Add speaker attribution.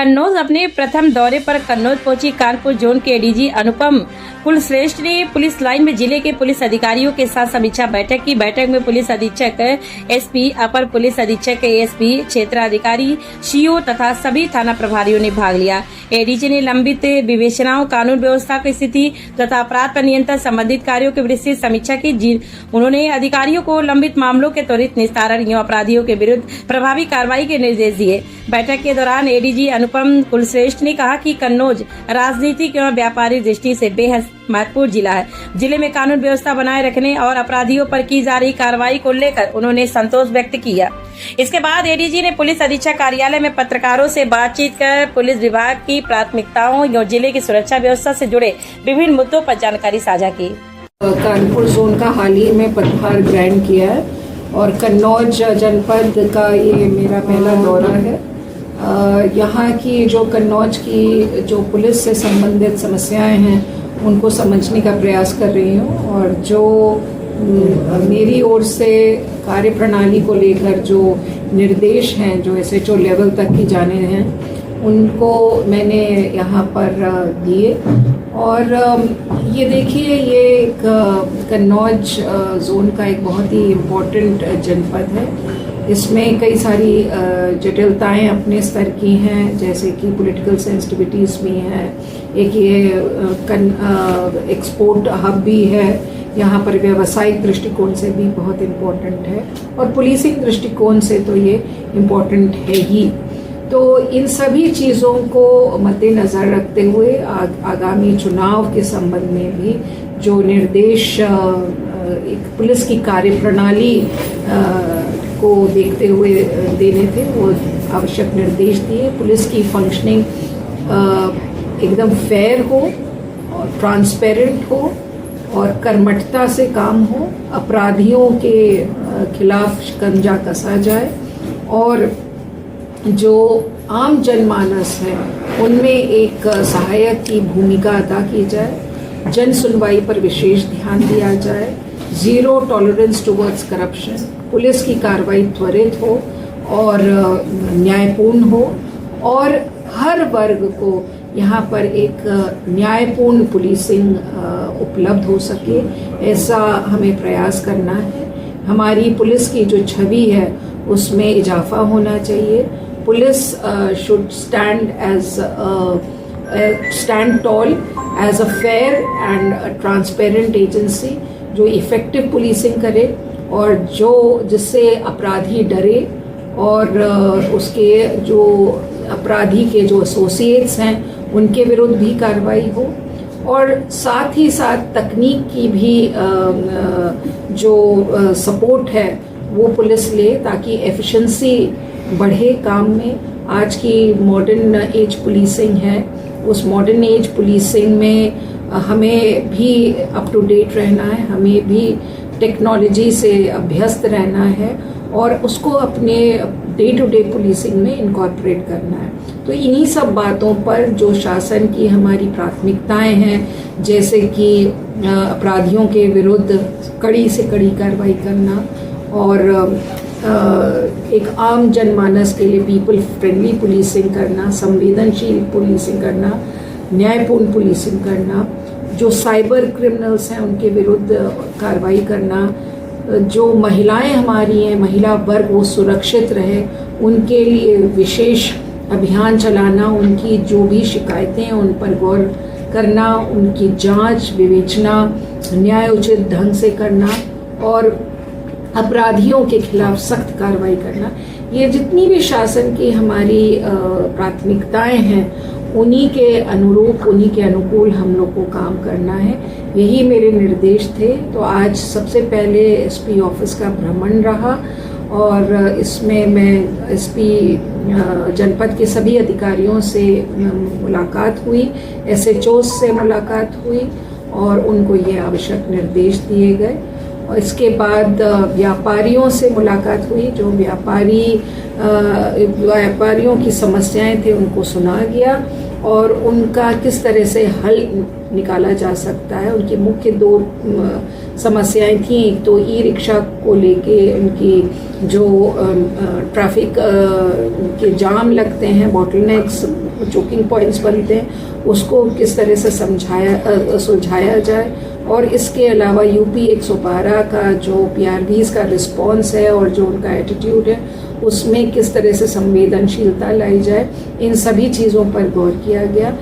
Speaker 1: कन्नौज अपने प्रथम दौरे पर कन्नौज पहुंची कानपुर जोन के एडीजी अनुपम कुलश्रेष्ठ ने पुलिस लाइन में जिले के पुलिस अधिकारियों के साथ समीक्षा बैठक की। बैठक में पुलिस अधीक्षक एसपी, अपर पुलिस अधीक्षक एएसपी, क्षेत्राधिकारी, सीओ तथा सभी थाना प्रभारियों ने भाग लिया। एडीजी ने लंबित विवेचनाओं, कानून व्यवस्था की स्थिति तथा अपराध पर नियंत्रण संबंधित कार्यों की विस्तृत समीक्षा की। उन्होंने अधिकारियों को लंबित मामलों के त्वरित निस्तारण एवं अपराधियों के विरुद्ध प्रभावी कार्रवाई के निर्देश दिए। बैठक के दौरान एडीजी अनुपम कुलश्रेष्ठ ने कहा कि कन्नौज राजनीतिक एवं व्यापारिक दृष्टि से बेहद महत्वपूर्ण जिला है। जिले में कानून व्यवस्था बनाए रखने और अपराधियों पर की जा रही कार्रवाई को लेकर उन्होंने संतोष व्यक्त किया। इसके बाद एडीजी ने पुलिस अधीक्षक कार्यालय में पत्रकारों से बातचीत कर पुलिस विभाग की प्राथमिकताओं और जिले की सुरक्षा व्यवस्था से जुड़े विभिन्न मुद्दों पर जानकारी साझा की।
Speaker 2: कानपुर जोन का हाल ही में पदभार ग्रहण किया है और कन्नौज जनपद का ये मेरा पहला दौरा है। यहाँ की जो कन्नौज की जो पुलिस से संबंधित समस्याएं हैं उनको समझने का प्रयास कर रही हूँ और जो मेरी ओर से कार्य प्रणाली को लेकर जो निर्देश हैं जो एसएचओ लेवल तक की जाने हैं उनको मैंने यहाँ पर दिए। और ये देखिए, ये एक कन्नौज जोन का एक बहुत ही इम्पोर्टेंट जनपद है। इसमें कई सारी जटिलताएं अपने स्तर की हैं, जैसे कि पॉलिटिकल सेंसिटिविटीज़ भी हैं। एक ये एक्सपोर्ट हब भी है, यहाँ पर व्यावसायिक दृष्टिकोण से भी बहुत इम्पोर्टेंट है और पुलिसिंग दृष्टिकोण से तो ये इम्पोर्टेंट है ही। तो इन सभी चीज़ों को मद्देनज़र रखते हुए आगामी चुनाव के संबंध में भी जो निर्देश एक पुलिस की कार्यप्रणाली को देखते हुए देने थे वो आवश्यक निर्देश दिए। पुलिस की फंक्शनिंग एकदम फेयर हो और ट्रांसपेरेंट हो और कर्मठता से काम हो, अपराधियों के खिलाफ शिकंजा कसा जाए और जो आम जनमानस है उनमें एक सहायक की भूमिका अदा की जाए, जन सुनवाई पर विशेष ध्यान दिया जाए, zero tolerance towards corruption, police की कार्रवाई त्वरित हो और न्यायपूर्ण हो और हर वर्ग को यहाँ पर एक न्यायपूर्ण पुलिसिंग उपलब्ध हो सके, ऐसा हमें प्रयास करना है। हमारी पुलिस की जो छवि है उसमें इजाफा होना चाहिए। Police should stand tall as a fair and a transparent agency जो इफ़ेक्टिव पुलिसिंग करे और जिससे अपराधी डरे और उसके जो अपराधी के जो एसोसिएट्स हैं उनके विरुद्ध भी कार्रवाई हो और साथ ही साथ तकनीक की भी जो सपोर्ट है वो पुलिस ले ताकि एफिशिएंसी बढ़े काम में। आज की मॉडर्न एज पुलिसिंग है, उस मॉडर्न एज पुलिसिंग में हमें भी अप टू डेट रहना है, हमें भी टेक्नोलॉजी से अभ्यस्त रहना है और उसको अपने डे टू डे पुलिसिंग में इनकॉर्पोरेट करना है। तो इन्हीं सब बातों पर जो शासन की हमारी प्राथमिकताएं हैं, जैसे कि अपराधियों के विरुद्ध कड़ी से कड़ी कार्रवाई करना और एक आम जनमानस के लिए पीपल फ्रेंडली पुलिसिंग करना, संवेदनशील पुलिसिंग करना, न्यायपूर्ण पुलिसिंग करना, जो साइबर क्रिमिनल्स हैं उनके विरुद्ध कार्रवाई करना, जो महिलाएं हमारी हैं, महिला वर्ग वो सुरक्षित रहे, उनके लिए विशेष अभियान चलाना, उनकी जो भी शिकायतें हैं उन पर गौर करना, उनकी जांच विवेचना न्याय उचित ढंग से करना और अपराधियों के खिलाफ सख्त कार्रवाई करना। ये जितनी भी शासन की हमारी प्राथमिकताएं हैं उन्हीं के अनुरूप, उन्हीं के अनुकूल हम लोग को काम करना है। यही मेरे निर्देश थे। तो आज सबसे पहले एसपी ऑफिस का भ्रमण रहा और इसमें मैं एसपी जनपद के सभी अधिकारियों से मुलाकात हुई, एसएचओ से मुलाकात हुई और उनको ये आवश्यक निर्देश दिए गए। और इसके बाद व्यापारियों से मुलाकात हुई, जो व्यापारियों की समस्याएं थे उनको सुना गया और उनका किस तरह से हल निकाला जा सकता है। उनकी मुख्य दो समस्याएं थी। एक तो ई रिक्शा को लेके इनकी जो ट्रैफिक के जाम लगते हैं, बॉटलनेक्स, चोकिंग पॉइंट्स बनते हैं, उसको किस तरह से सुलझाया जाए। और इसके अलावा यूपी 112 का जो PRVs का रिस्पॉन्स है और जो उनका एटीट्यूड है, उसमें किस तरह से संवेदनशीलता लाई जाए, इन सभी चीज़ों पर गौर किया गया।